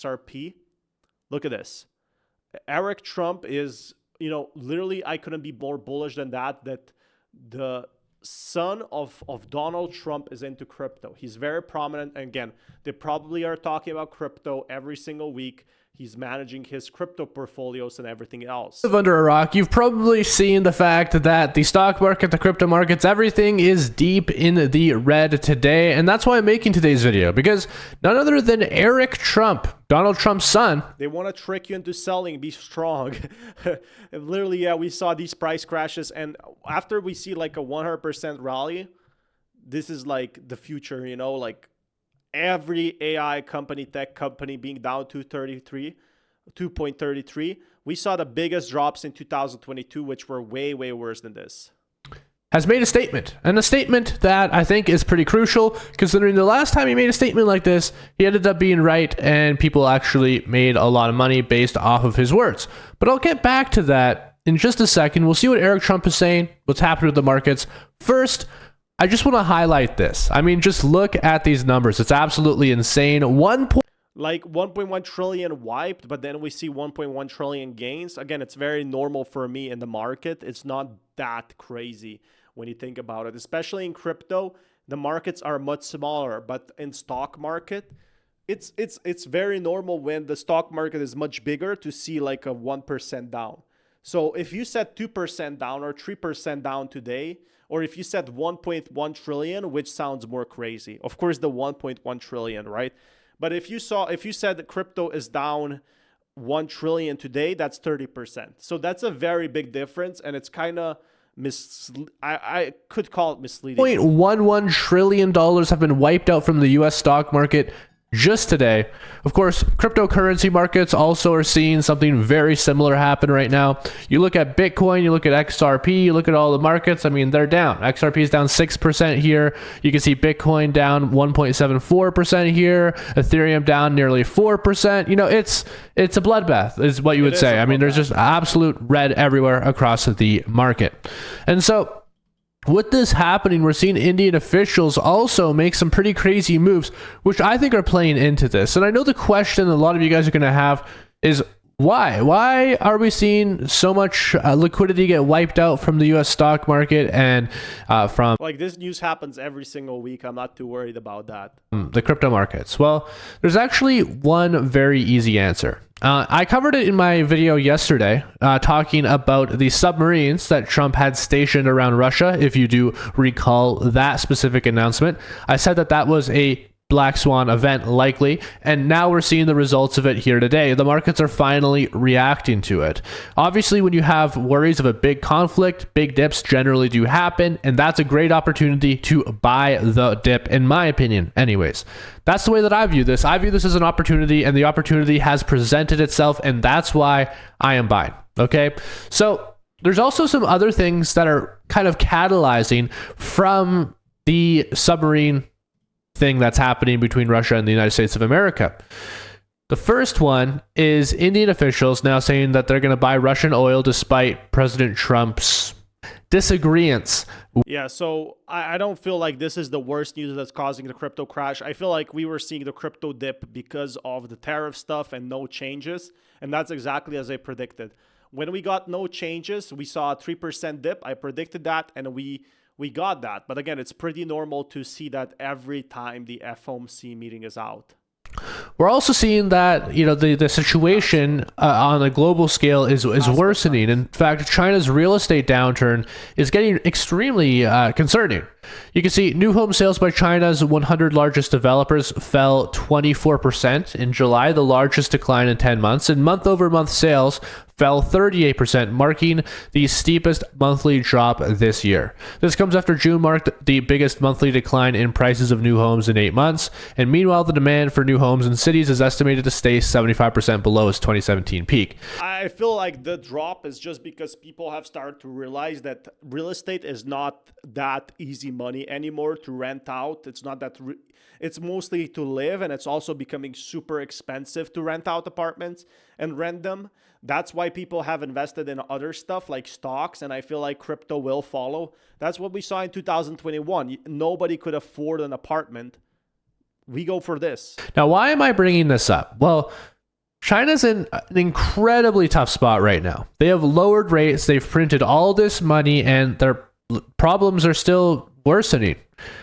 XRP. Look at this. Eric Trump is, literally I couldn't be more bullish than that the son of Donald Trump is into crypto. He's very prominent. And again, they probably are talking about crypto every single week. He's managing his crypto portfolios and everything else. Under a rock, you've probably seen the fact that the stock market, the crypto markets, everything is deep in the red today. And that's why I'm making today's video, because none other than Eric Trump, Donald Trump's son. They want to trick you into selling, be strong. Literally, yeah, we saw these price crashes. And after we see like a 100% rally, this is like the future, like every AI company, tech company being down to 2.33. We saw the biggest drops in 2022, which were way, way worse than this. Has made a statement, and a statement that I think is pretty crucial, considering the last time he made a statement like this, he ended up being right, and people actually made a lot of money based off of his words. But I'll get back to that in just a second. We'll see what Eric Trump is saying, what's happening with the markets. First, I just want to highlight this. I mean, just look at these numbers. It's absolutely insane. 1.1 trillion wiped, but then we see 1.1 trillion gains. Again, it's very normal for me in the market. It's not that crazy when you think about it, especially in crypto. The markets are much smaller, but in stock market, it's very normal when the stock market is much bigger to see like a 1% down. So if you said 2% down or 3% down today, or if you said 1.1 trillion, which sounds more crazy, of course the 1.1 trillion, right? But if you said that crypto is down 1 trillion today, that's 30%. So that's a very big difference, and it's kind of I could call it misleading. $0.11 trillion have been wiped out from the US stock market just today. Of course, cryptocurrency markets also are seeing something very similar happen right now. You look at Bitcoin, you look at XRP, you look at all the markets, I mean, they're down. XRP is down 6% here. You can see Bitcoin down 1.74% here. Ethereum down nearly 4%. It's a bloodbath is what you would say. I mean, there's just absolute red everywhere across the market. And so with this happening, we're seeing Indian officials also make some pretty crazy moves, which I think are playing into this. And I know the question a lot of you guys are going to have is why? Why are we seeing so much liquidity get wiped out from the U.S. stock market and from... Like, this news happens every single week. I'm not too worried about that. The crypto markets. Well, there's actually one very easy answer. I covered it in my video yesterday, talking about the submarines that Trump had stationed around Russia. If you do recall that specific announcement, I said that was a black swan event likely, and now we're seeing the results of it here today. The markets are finally reacting to it. Obviously, when you have worries of a big conflict, big dips generally do happen, and that's a great opportunity to buy the dip, in my opinion. Anyways, that's the way that I view this. I view this as an opportunity, and the opportunity has presented itself, and that's why I am buying. Okay, so there's also some other things that are kind of catalyzing from the submarine thing that's happening between Russia and the United States of America. The first one is Indian officials now saying that they're going to buy Russian oil despite President Trump's disagreements. Yeah, so I don't feel like this is the worst news that's causing the crypto crash. I feel like we were seeing the crypto dip because of the tariff stuff and no changes, and that's exactly as I predicted. When we got no changes, we saw a 3% dip. I predicted that, and we got that. But again, it's pretty normal to see that every time the FOMC meeting is out. We're also seeing that, the situation on a global scale is worsening. In fact, China's real estate downturn is getting extremely concerning. You can see new home sales by China's 100 largest developers fell 24% in July, the largest decline in 10 months, and month-over-month sales fell 38%, marking the steepest monthly drop this year. This comes after June marked the biggest monthly decline in prices of new homes in 8 months, and meanwhile, the demand for new homes in cities is estimated to stay 75% below its 2017 peak. I feel like the drop is just because people have started to realize that real estate is not that easy money anymore to rent out. It's not that it's mostly to live, and it's also becoming super expensive to rent out apartments and rent them. That's why people have invested in other stuff like stocks, and I feel like crypto will follow. That's what we saw in 2021. Nobody could afford an apartment. We go for this. Now, why am I bringing this up? Well, China's in an incredibly tough spot right now. They have lowered rates, they've printed all this money, and their problems are still worsening.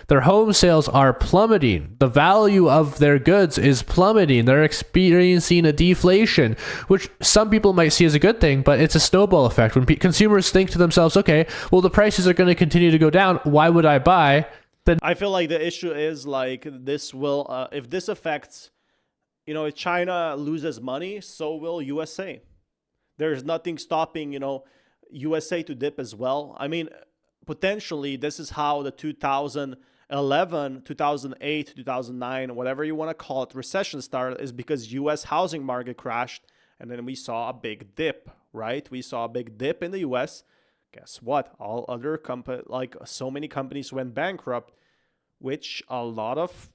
Their home sales are plummeting. The value of their goods is plummeting. They're experiencing a deflation, which some people might see as a good thing, but it's a snowball effect. When consumers think to themselves, okay, well, the prices are going to continue to go down, why would I buy? Then I feel like the issue is like this will, if this affects, if China loses money, so will USA. There's nothing stopping, USA to dip as well. I mean, potentially this is how the 2011, 2008, 2009, whatever you want to call it, recession started, is because US housing market crashed and then we saw a big dip, right? We saw a big dip in the US. Guess what? All other so many companies went bankrupt, which a lot of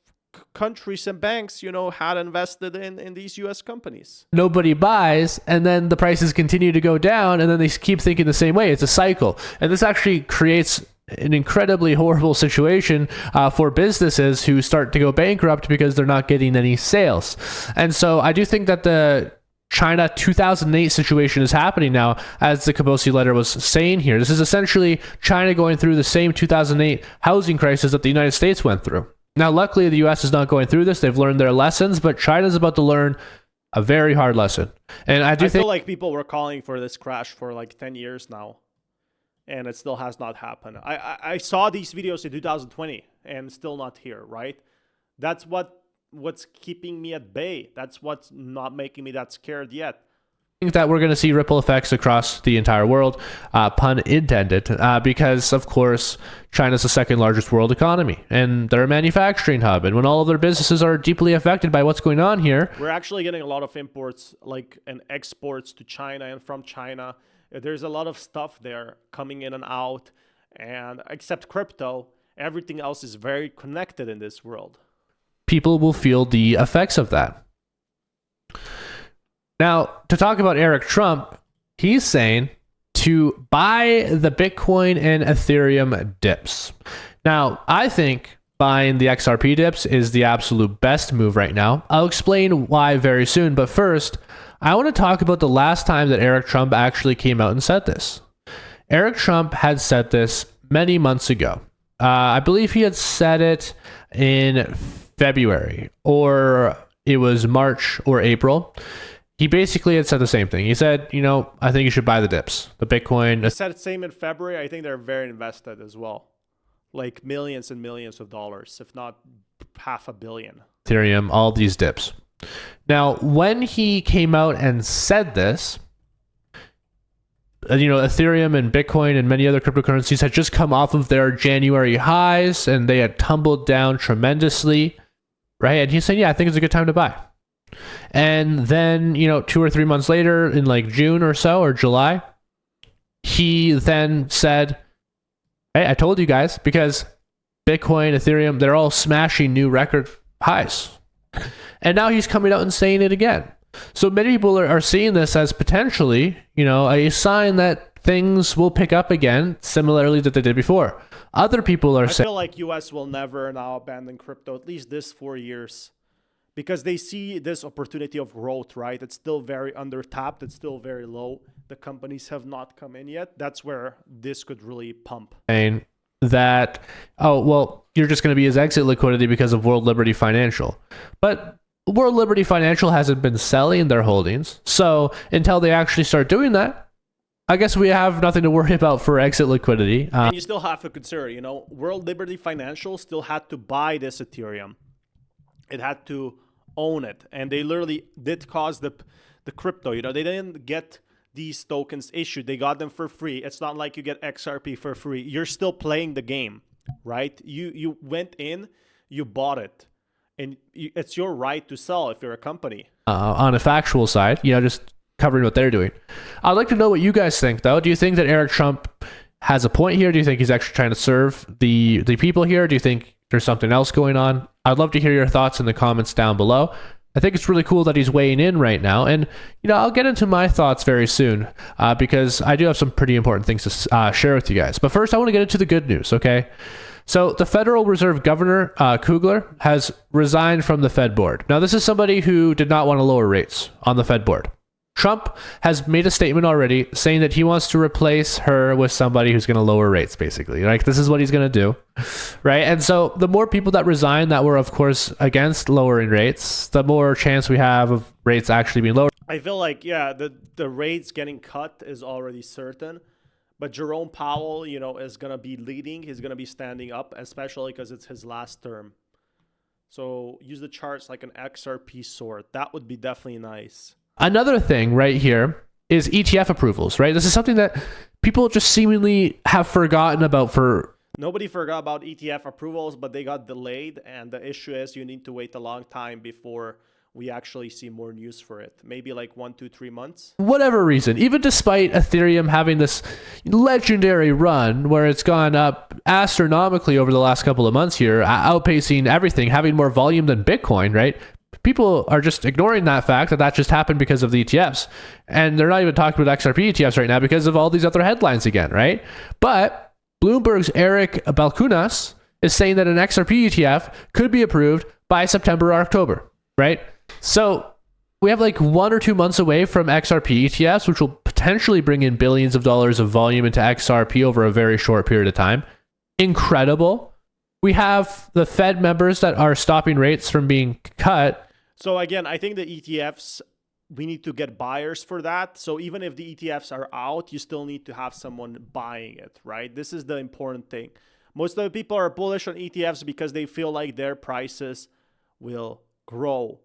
countries and banks, had invested in these US companies. Nobody buys, and then the prices continue to go down, and then they keep thinking the same way. It's a cycle. And this actually creates an incredibly horrible situation for businesses who start to go bankrupt because they're not getting any sales. And so I do think that the China 2008 situation is happening now, as the Kabosi letter was saying here. This is essentially China going through the same 2008 housing crisis that the United States went through. Now, luckily, the US is not going through this. They've learned their lessons, but China's about to learn a very hard lesson. And I feel like people were calling for this crash for like 10 years now, and it still has not happened. I saw these videos in 2020 and still not here, right? That's what's keeping me at bay. That's what's not making me that scared yet. I think that we're going to see ripple effects across the entire world, pun intended, because, of course, China's the second largest world economy, and they're a manufacturing hub. And when all of their businesses are deeply affected by what's going on here, we're actually getting a lot of imports and exports to China and from China. There's a lot of stuff there coming in and out, and except crypto, everything else is very connected in this world. People will feel the effects of that. Now, to talk about Eric Trump, he's saying to buy the Bitcoin and Ethereum dips. Now, I think buying the XRP dips is the absolute best move right now. I'll explain why very soon, but first, I want to talk about the last time that Eric Trump actually came out and said this. Eric Trump had said this many months ago. I believe he had said it in February, or it was March or April. He basically had said the same thing. He said, I think you should buy the dips, the Bitcoin. He said the same in February. I think they're very invested as well. Like millions and millions of dollars, if not $500 million. Ethereum, all these dips. Now, when he came out and said this, Ethereum and Bitcoin and many other cryptocurrencies had just come off of their January highs and they had tumbled down tremendously, right? And he's saying, I think it's a good time to buy. And then, 2 or 3 months later, in like June or so, or July, he then said, hey, I told you guys, because Bitcoin, Ethereum, they're all smashing new record highs. And now he's coming out and saying it again. So many people are seeing this as potentially, a sign that things will pick up again, similarly that they did before. Other people are saying, I feel like US will never now abandon crypto, at least this 4 years. Because they see this opportunity of growth, right? It's still very undertapped. It's still very low. The companies have not come in yet. That's where this could really pump. And that, you're just going to be his exit liquidity because of World Liberty Financial. But World Liberty Financial hasn't been selling their holdings. So until they actually start doing that, I guess we have nothing to worry about for exit liquidity. And you still have to consider, World Liberty Financial still had to buy this Ethereum. It had to own it, and they literally did cause the crypto. They didn't get these tokens issued. They got them for free. It's not like you get XRP for free. You're still playing the game, right? You went in, you bought it, and it's your right to sell if you're a company. On a factual side, just covering what they're doing. I'd like to know what you guys think, though. Do you think that Eric Trump has a point here? Do you think he's actually trying to serve the people here? Do you think there's something else going on? I'd love to hear your thoughts in the comments down below. I think it's really cool that he's weighing in right now. And, I'll get into my thoughts very soon because I do have some pretty important things to share with you guys. But first, I want to get into the good news, okay? So the Federal Reserve Governor, Kugler, has resigned from the Fed board. Now, this is somebody who did not want to lower rates on the Fed board. Trump has made a statement already saying that he wants to replace her with somebody who's going to lower rates, basically. Like, this is what he's going to do, right? And so the more people that resign that were, of course, against lowering rates, the more chance we have of rates actually being lowered. I feel like, yeah, the rates getting cut is already certain. But Jerome Powell, you know, is going to be leading. He's going to be standing up, especially because it's his last term. So use the charts like an XRP sort. That would be definitely nice. Another thing right here is ETF approvals, right? This is something that people just seemingly have forgotten about for... Nobody forgot about ETF approvals, but they got delayed. And the issue is you need to wait a long time before we actually see more news for it. Maybe like 1, 2, 3 months. Whatever reason, even despite Ethereum having this legendary run where it's gone up astronomically over the last couple of months here, outpacing everything, having more volume than Bitcoin, right? People are just ignoring that fact that just happened because of the ETFs. And they're not even talking about XRP ETFs right now because of all these other headlines again, right? But Bloomberg's Eric Balchunas is saying that an XRP ETF could be approved by September or October, right? So we have like 1 or 2 months away from XRP ETFs, which will potentially bring in billions of dollars of volume into XRP over a very short period of time. Incredible. We have the Fed members that are stopping rates from being cut. So again, I think the ETFs, we need to get buyers for that. So even if the ETFs are out, you still need to have someone buying it, right? This is the important thing. Most of the people are bullish on ETFs because they feel like their prices will grow.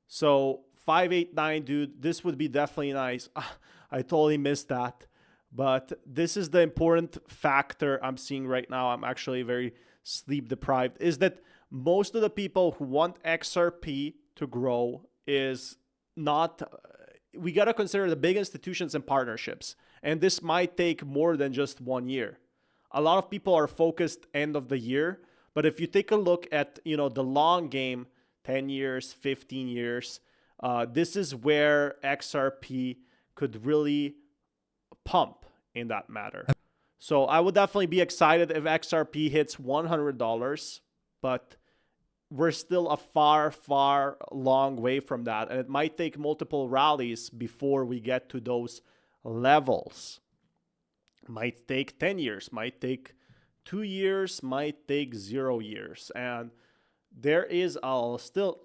So 589, dude, this would be definitely nice. I totally missed that. But this is the important factor I'm seeing right now. I'm actually very sleep deprived, is that most of the people who want XRP to grow is not, we got to consider the big institutions and partnerships. And this might take more than just 1 year. A lot of people are focused end of the year. But if you take a look at, you know, the long game, 10 years, 15 years, this is where XRP could really pump in that matter. So I would definitely be excited if XRP hits $100, but we're still a far long way from that. And it might take multiple rallies before we get to those levels. Might take 10 years, might take 2 years, might take 0 years. And there is still